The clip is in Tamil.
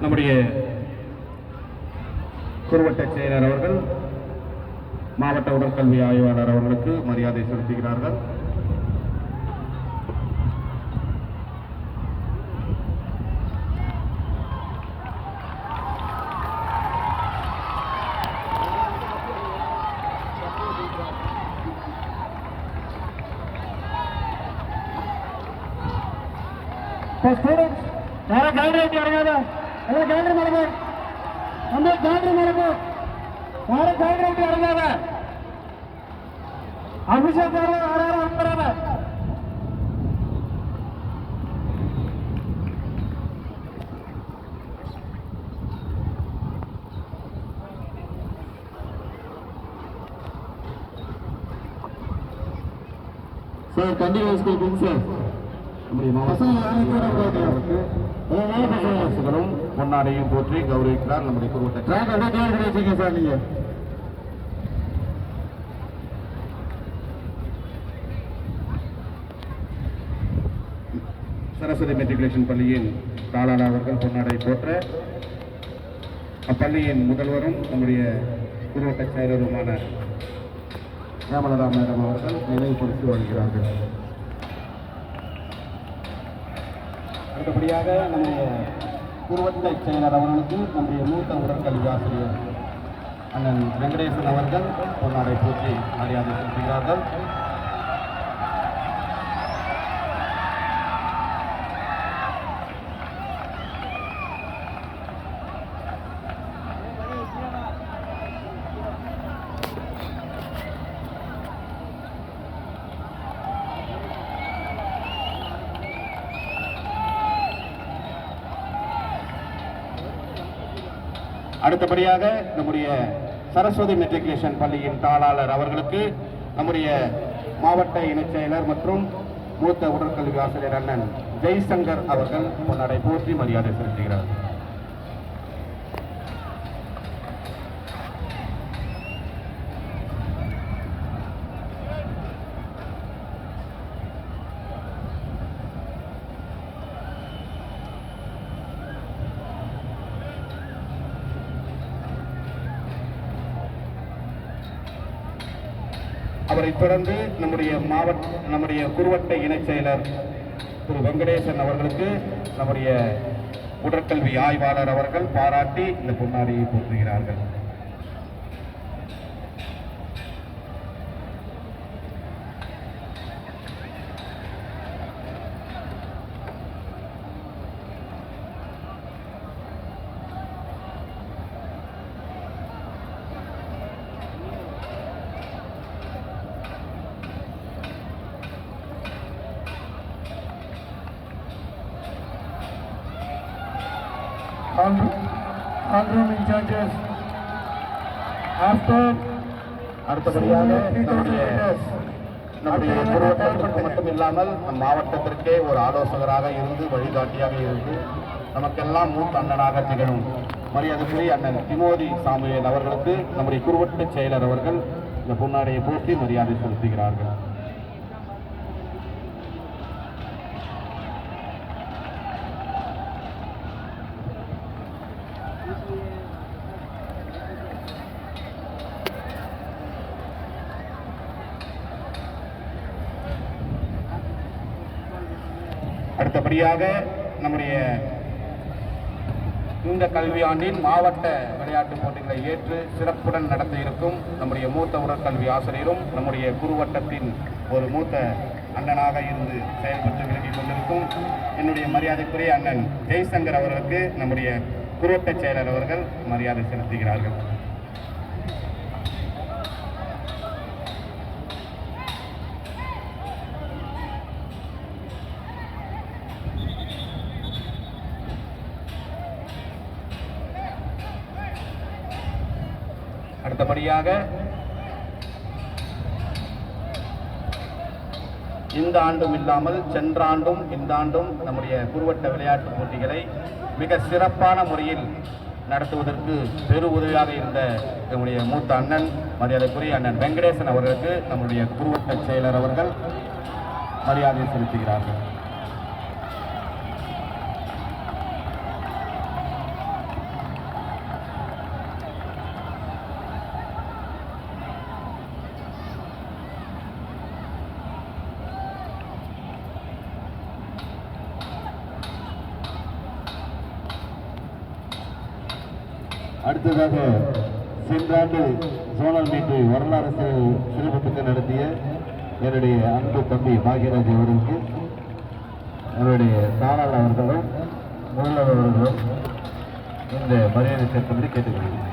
நம்முடைய குறுவட்ட செயலர் அவர்கள் மாவட்ட உடற்கல்வி ஆய்வாளர் அவர்களுக்கு மரியாதை செலுத்துகிறார்கள். ஸ்டூடெண்ட்ஸ் யாரும் கேலரி விட்டு இறங்காத, எல்லாம் கேலரி மரபு, நம்ம கேலரி மரபு, யாரும் கேலரி விட்டு இறங்காத, அபிஷேக் யாரும் வந்துடாத. Sir continues speaking sir. பொன்னாடையும் போற்றி கௌரவிக்கிறார் நம்முடைய குருவட்ட சார். நீங்க சரஸ்வதி மெட்ரிகுலேஷன் பள்ளியின் தாளாளர் அவர்கள் பொன்னாடை போற்ற அப்பள்ளியின் முதல்வரும் நம்முடைய குருவட்ட செயலருமான ராமலதா மேடம் அவர்கள் நினைவுபடுத்தி வருகிறார்கள். அடுத்தபடியாக நம்முடைய குருவட்ட செயலர் அவர்களுக்கு நம்முடைய மூத்த உடற்கல்வி ஆசிரியர் அண்ணன் வெங்கடேசன் அவர்கள் பொன்னாடை போற்றி மரியாதை செலுத்துகிறார்கள். அடுத்தபடியாக நம்முடைய சரஸ்வதி மெட்ரிகுலேஷன் பள்ளியின் தாளாளர் அவர்களுக்கு நம்முடைய மாவட்ட இணைச் செயலர் மற்றும் மூத்த உடற்கல்வி ஆசிரியர் அண்ணன் ஜெய்சங்கர் அவர்கள் பொன்னாடை போற்றி மரியாதை செலுத்துகிறார். அவரைத் தொடர்ந்து நம்முடைய குருவட்ட இணைச் செயலர் திரு வெங்கடேசன் அவர்களுக்கு நம்முடைய உடற்கல்வி ஆய்வாளர் அவர்கள் பாராட்டி இந்த பொன்னாடியை போற்றுகிறார்கள். அடுத்தபடியாக நம்முடைய குருவட்டத்திற்கு மட்டும் இல்லாமல் நம் மாவட்டத்திற்கே ஒரு ஆலோசகராக இருந்து வழிகாட்டியாக இருந்து நமக்கெல்லாம் மூத்த அண்ணனாக திகழும் மரியாதைக்குரிய அண்ணன் திமோதி சாமுவேல் அவர்களுக்கு நம்முடைய குருவட்ட செயலர் அவர்கள் இந்த பொன்னாடையை போற்றி மரியாதை செலுத்துகிறார்கள். அடுத்தபடியாக நம்முடைய இந்த கல்வியாண்டின் மாவட்ட விளையாட்டுப் போட்டிகளை ஏற்று சிறப்புடன் நடத்த இருக்கும் நம்முடைய மூத்த உடற்கல்வி ஆசிரியரும் நம்முடைய குருவட்டத்தின் ஒரு மூத்த அண்ணனாக இருந்து செயல்பட்டு விலகிக் கொண்டிருக்கும் என்னுடைய மரியாதைக்குரிய அண்ணன் ஜெய்சங்கர் அவர்களுக்கு நம்முடைய குருவட்ட செயலர் அவர்கள் மரியாதை செலுத்துகிறார்கள். அடுத்தபடியாக இந்த ஆண்டும் இல்லாமல் சென்ற ஆண்டும் இந்த ஆண்டும் நம்முடைய குருவட்ட விளையாட்டுப் போட்டிகளை மிக சிறப்பான முறையில் நடத்துவதற்கு பெரு உதவியாக இருந்த நம்முடைய மூத்த அண்ணன் மரியாதைக்குரிய அண்ணன் வெங்கடேசன் அவர்களுக்கு நம்முடைய குருவட்ட செயலர் அவர்கள் மரியாதை செலுத்துகிறார்கள். அடுத்ததாக சென்ற ஆண்டு சோழர் மீட்டு வரலாறு சிறப்புக்கு நடத்திய என்னுடைய அன்பு தம்பி பாக்யராஜ் அவர்களுக்கு என்னுடைய தாளாளர் அவர்களும் முதல்வர் அவர்களும் இந்த மரியாதை சேர்க்கும்படி கேட்டுக்கொள்கிறேன்.